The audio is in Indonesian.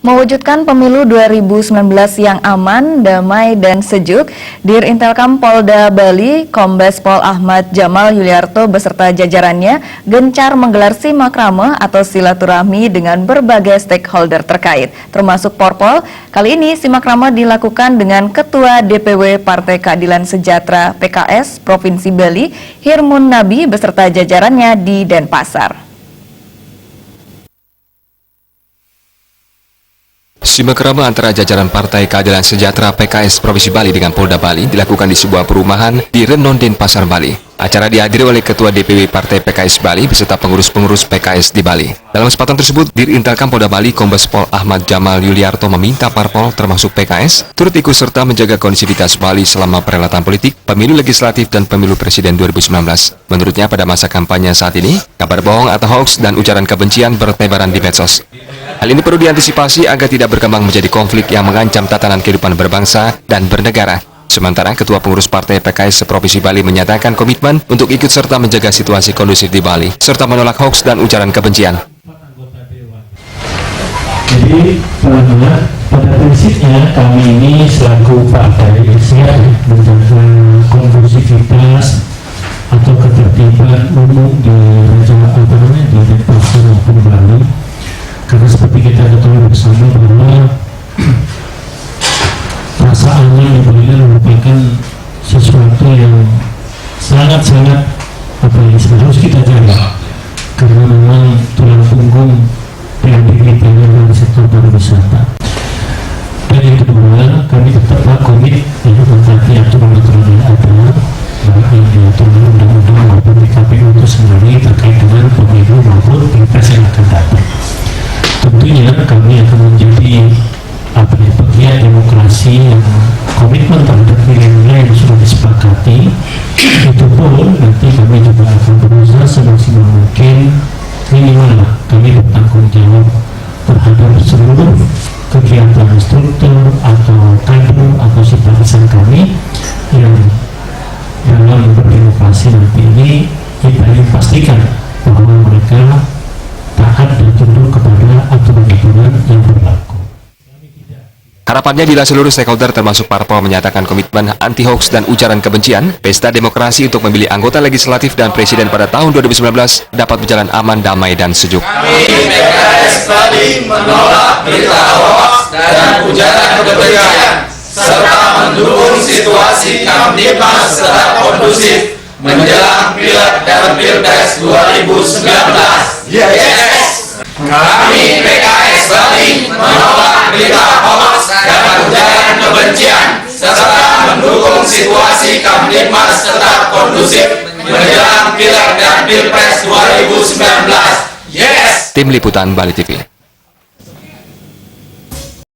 Mewujudkan pemilu 2019 yang aman, damai, dan sejuk, Dirintelkam Polda Bali, Kombes Pol Ahmad Jamal Yuliarto beserta jajarannya gencar menggelar simakrama atau silaturahmi dengan berbagai stakeholder terkait, termasuk Porpol. Kali ini simakrama dilakukan dengan Ketua DPW Partai Keadilan Sejahtera PKS Provinsi Bali, Hirmun Nabi beserta jajarannya di Denpasar. Simakrama antara jajaran Partai Keadilan Sejahtera PKS Provinsi Bali dengan Polda Bali dilakukan di sebuah perumahan di Renon, Denpasar, Bali. Acara dihadiri oleh Ketua DPW Partai PKS Bali beserta pengurus-pengurus PKS di Bali. Dalam kesempatan tersebut, Dirintelkam Polda Bali Kombes Pol Ahmad Jamal Yuliarto meminta parpol termasuk PKS turut ikut serta menjaga kondisivitas Bali selama perhelatan politik, pemilu legislatif dan pemilu presiden 2019. Menurutnya pada masa kampanye saat ini, kabar bohong atau hoax dan ujaran kebencian bertebaran di medsos. Hal ini perlu diantisipasi agar tidak berkembang menjadi konflik yang mengancam tatanan kehidupan berbangsa dan bernegara. Sementara Ketua Pengurus Partai PKS Provinsi Bali menyatakan komitmen untuk ikut serta menjaga situasi kondusif di Bali, serta menolak hoax dan ujaran kebencian. Jadi, pada prinsipnya kami ini selaku partai siap menjaga kondusivitas atau ketertiban umum di Denpasar maupun Bali. Karena seperti kita ketahui bersama bahwa rasa aman di Bali merupakan sesuatu yang sangat-sangat harus kita jaga, karena memang tulang punggung PAD kita dari sektor pariwisata. Dan yang kedua, kami tetap komit untuk mentaati aturan-aturan yang ada, baik yang diatur oleh undang-undang maupun di KPU itu sendiri terkait dengan pemilu maupun pilpres yang akan datang. Tentunya kami akan menjadi pegiat demokrasi yang komitmen terhadap nilai-nilai yang sudah disepakati. Itu pun nanti kami juga akan berusaha semaksimal mungkin minimal kami bertanggung jawab terhadap seluruh kegiatan struktur atau kader atau simpatisan kami yang dalam berdemokrasi nanti ini kita ingin pastikan bahwa mereka taat dan tunduk kepada aturan-aturan yang berlaku. Harapannya bila seluruh stakeholder termasuk parpol menyatakan komitmen anti-hoax dan ujaran kebencian, pesta demokrasi untuk memilih anggota legislatif dan presiden pada tahun 2019 dapat berjalan aman, damai, dan sejuk. Kami PKS Bali menolak berita hoax dan ujaran kebencian, serta mendukung situasi Kamtibmas tetap kondusif menjelang Pileg dan Pilpres 2019. Yes! Kami PKS Bali menolak berita hoax dan ujaran kebencian, serta mendukung situasi Kamtibmas tetap kondusif menjelang Pileg dan Pilpres 2019. Yes! Tim Liputan Bali TV.